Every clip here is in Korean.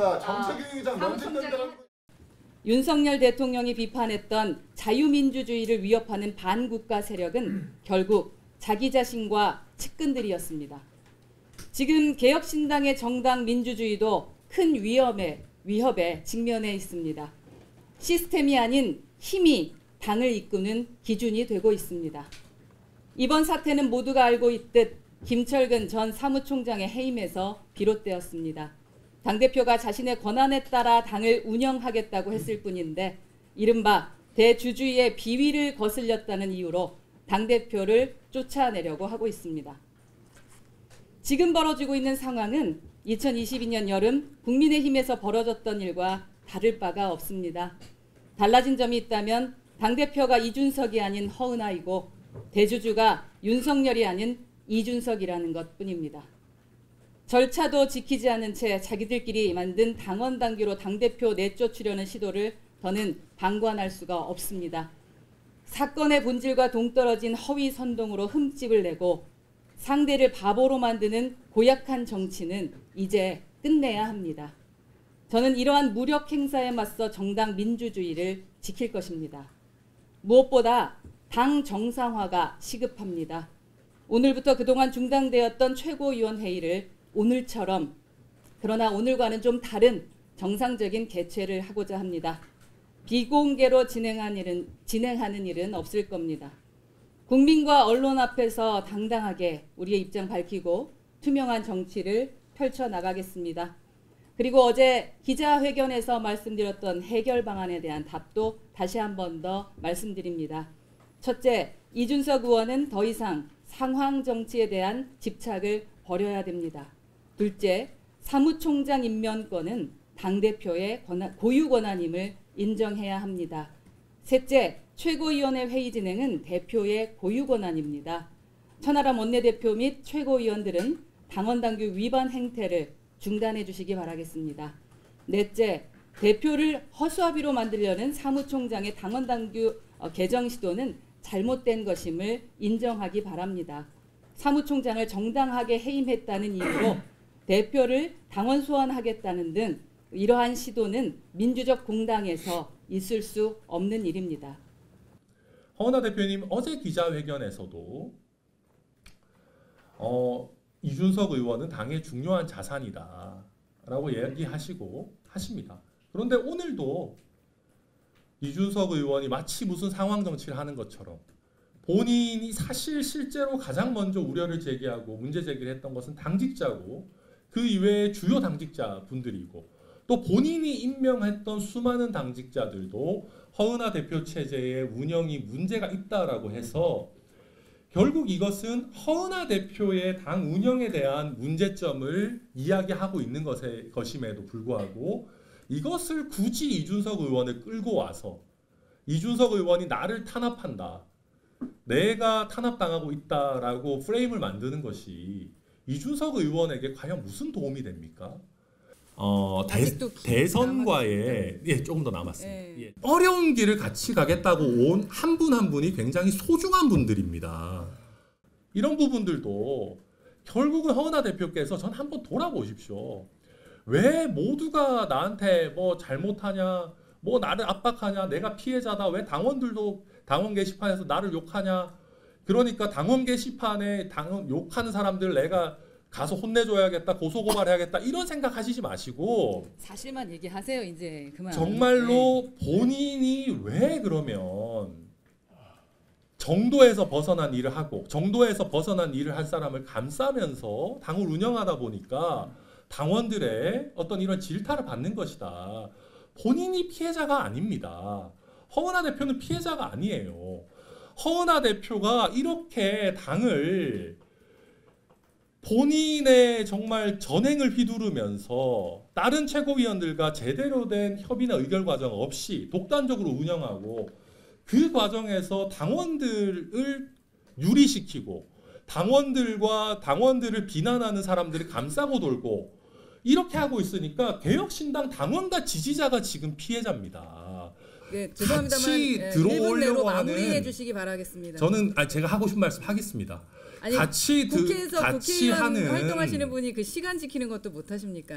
아닙니까? 정책위의장 면책된다는. 윤석열 대통령이 비판했던 자유민주주의를 위협하는 반국가 세력은 결국 자기 자신과 측근들이었습니다. 지금 개혁신당의 정당 민주주의도 큰 위협에 직면해 있습니다. 시스템이 아닌 힘이 당을 이끄는 기준이 되고 있습니다. 이번 사태는 모두가 알고 있듯 김철근 전 사무총장의 해임에서 비롯되었습니다. 당대표가 자신의 권한에 따라 당을 운영하겠다고 했을 뿐인데 이른바 대주주의 비위를 거슬렸다는 이유로 당대표를 쫓아내려고 하고 있습니다. 지금 벌어지고 있는 상황은 2022년 여름 국민의힘에서 벌어졌던 일과 다를 바가 없습니다. 달라진 점이 있다면 당대표가 이준석이 아닌 허은하이고 대주주가 윤석열이 아닌 이준석이라는 것뿐입니다. 절차도 지키지 않은 채 자기들끼리 만든 당원 당규로 당대표 내쫓으려는 시도를 더는 방관할 수가 없습니다. 사건의 본질과 동떨어진 허위 선동으로 흠집을 내고 상대를 바보로 만드는 고약한 정치는 이제 끝내야 합니다. 저는 이러한 무력 행사에 맞서 정당 민주주의를 지킬 것입니다. 무엇보다 당 정상화가 시급합니다. 오늘부터 그동안 중단되었던 최고위원회의를 오늘처럼, 그러나 오늘과는 좀 다른 정상적인 개최를 하고자 합니다. 비공개로 진행하는 일은 없을 겁니다. 국민과 언론 앞에서 당당하게 우리의 입장 밝히고 투명한 정치를 펼쳐나가겠습니다. 그리고 어제 기자회견에서 말씀드렸던 해결 방안에 대한 답도 다시 한 번 더 말씀드립니다. 첫째, 이준석 의원은 더 이상 상황 정치에 대한 집착을 버려야 됩니다. 둘째, 사무총장 임명권은 당대표의 고유 권한임을 인정해야 합니다. 셋째, 최고위원회 회의 진행은 대표의 고유 권한입니다. 천하람 원내대표 및 최고위원들은 당원당규 위반 행태를 중단해 주시기 바라겠습니다. 넷째, 대표를 허수아비로 만들려는 사무총장의 당원당규 개정 시도는 잘못된 것임을 인정하기 바랍니다. 사무총장을 정당하게 해임했다는 이유로 대표를 당원 소환하겠다는 등 이러한 시도는 민주적 공당에서 있을 수 없는 일입니다. 허은하 대표님 어제 기자회견에서도 이준석 의원은 당의 중요한 자산이다 라고 얘기하시고 하십니다. 그런데 오늘도 이준석 의원이 마치 무슨 상황 정치를 하는 것처럼 본인이 실제로 가장 먼저 우려를 제기하고 문제 제기를 했던 것은 당직자고 그 이외에 주요 당직자 분들이고 또 본인이 임명했던 수많은 당직자들도 허은하 대표 체제의 운영이 문제가 있다라고 해서 결국 이것은 허은하 대표의 당 운영에 대한 문제점을 이야기하고 있는 것임에도 불구하고 이것을 굳이 이준석 의원을 끌고 와서 이준석 의원이 나를 탄압한다, 내가 탄압당하고 있다라고 프레임을 만드는 것이 이준석 의원에게 과연 무슨 도움이 됩니까? 대선과의 조금 더 남았습니다. 예. 어려운 길을 같이 가겠다고 온 한 분 한 분이 굉장히 소중한 분들입니다. 이런 부분들도 결국은 허은하 대표께서 전 한번 돌아보십시오. 왜 모두가 나한테 뭐 잘못하냐, 뭐 나를 압박하냐, 내가 피해자다, 왜 당원들도 당원 게시판에서 나를 욕하냐, 그러니까 당원 게시판에 욕하는 사람들 내가 가서 혼내줘야겠다, 고소고발해야겠다 이런 생각하시지 마시고 사실만 얘기하세요. 이제 그만. 정말로 본인이 왜 그러면 정도에서 벗어난 일을 하고 정도에서 벗어난 일을 할 사람을 감싸면서 당을 운영하다 보니까 당원들의 어떤 이런 질타를 받는 것이다. 본인이 피해자가 아닙니다. 허은하 대표는 피해자가 아니에요. 허은하 대표가 이렇게 당을 본인의 정말 전행을 휘두르면서 다른 최고위원들과 제대로 된 협의나 의결 과정 없이 독단적으로 운영하고 그 과정에서 당원들을 유리시키고 당원들을 비난하는 사람들을 감싸고 돌고 이렇게 하고 있으니까 개혁신당 당원과 지지자가 지금 피해자입니다. 네, 죄송합니다만 같이 들어오려고 하는 마무리해 주시기 바라겠습니다. 저는 제가 하고 싶은 말씀 하겠습니다. 아니, 같이 국회에서 같이 국회의원 하는 활동하시는 분이 그 시간 지키는 것도 못 하십니까?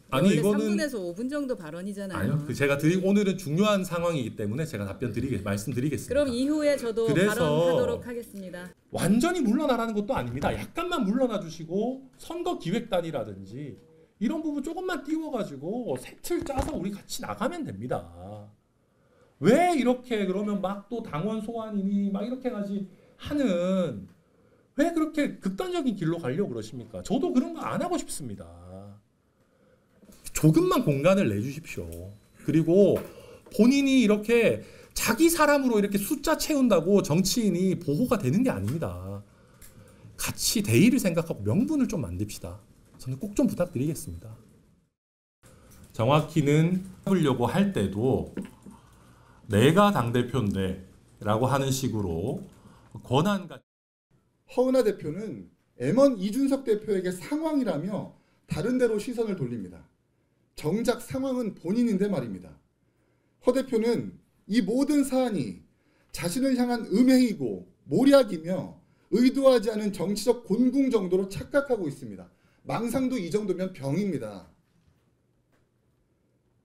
아니, 원래 이거는 3분에서 5분 정도 발언이잖아요. 아니요. 제가 오늘은 중요한 상황이기 때문에 제가 말씀드리겠습니다. 그럼 이후에 저도 그래서 발언하도록 하겠습니다. 완전히 물러나라는 것도 아닙니다. 약간만 물러나 주시고 선거 기획단이라든지 이런 부분 조금만 띄워가지고 새 틀 짜서 우리 같이 나가면 됩니다. 왜 이렇게 그러면 막 또 당원 소환이니 막 이렇게까지 하는 왜 그렇게 극단적인 길로 가려고 그러십니까? 저도 그런 거 안 하고 싶습니다. 조금만 공간을 내주십시오. 그리고 본인이 이렇게 자기 사람으로 이렇게 숫자 채운다고 정치인이 보호가 되는 게 아닙니다. 같이 대의를 생각하고 명분을 좀 만듭시다. 저는 꼭 좀 부탁드리겠습니다. 정확히는 해보려고 할 때도 내가 당대표인데 라고 하는 식으로 권한과 허은하 대표는 M1 이준석 대표에게 상황이라며 다른 데로 시선을 돌립니다. 정작 상황은 본인인데 말입니다. 허 대표는 이 모든 사안이 자신을 향한 음해이고 모략이며 의도하지 않은 정치적 곤궁 정도로 착각하고 있습니다. 망상도 이 정도면 병입니다.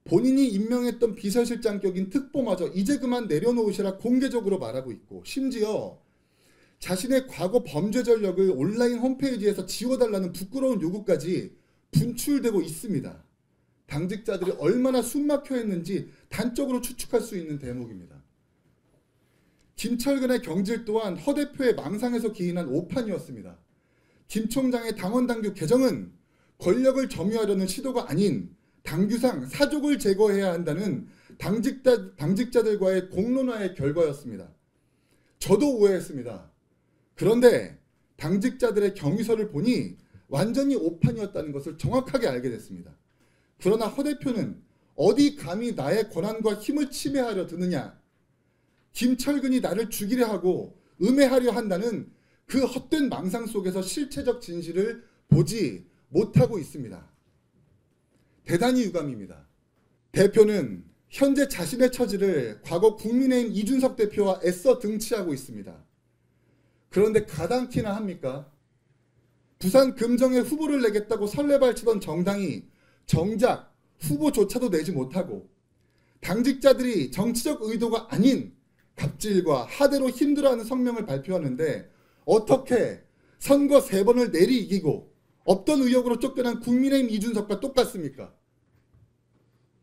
본인이 임명했던 비서실장격인 특보마저 이제 그만 내려놓으시라 공개적으로 말하고 있고 심지어 자신의 과거 범죄 전력을 온라인 홈페이지에서 지워달라는 부끄러운 요구까지 분출되고 있습니다. 당직자들이 얼마나 숨막혀 했는지 단적으로 추측할 수 있는 대목입니다. 김철근의 경질 또한 허 대표의 망상에서 기인한 오판이었습니다. 김 총장의 당원 당규 개정은 권력을 점유하려는 시도가 아닌 당규상 사족을 제거해야 한다는 당직자들과의 공론화의 결과였습니다. 저도 오해했습니다. 그런데 당직자들의 경위서를 보니 완전히 오판이었다는 것을 정확하게 알게 됐습니다. 그러나 허 대표는 어디 감히 나의 권한과 힘을 침해하려 드느냐, 김철근이 나를 죽이려 하고 음해하려 한다는 그 헛된 망상 속에서 실체적 진실을 보지 못하고 있습니다. 대단히 유감입니다. 대표는 현재 자신의 처지를 과거 국민의힘 이준석 대표와 애써 등치하고 있습니다. 그런데 가당키나 합니까? 부산 금정에 후보를 내겠다고 설레발치던 정당이 정작 후보조차도 내지 못하고 당직자들이 정치적 의도가 아닌 갑질과 하대로 힘들어하는 성명을 발표하는데 어떻게 선거 3번을 내리 이기고 없던 의혹으로 쫓겨난 국민의힘 이준석과 똑같습니까?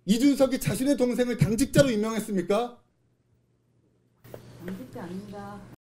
이준석이 자신의 동생을 당직자로 임명했습니까? 당직자 아닙니다.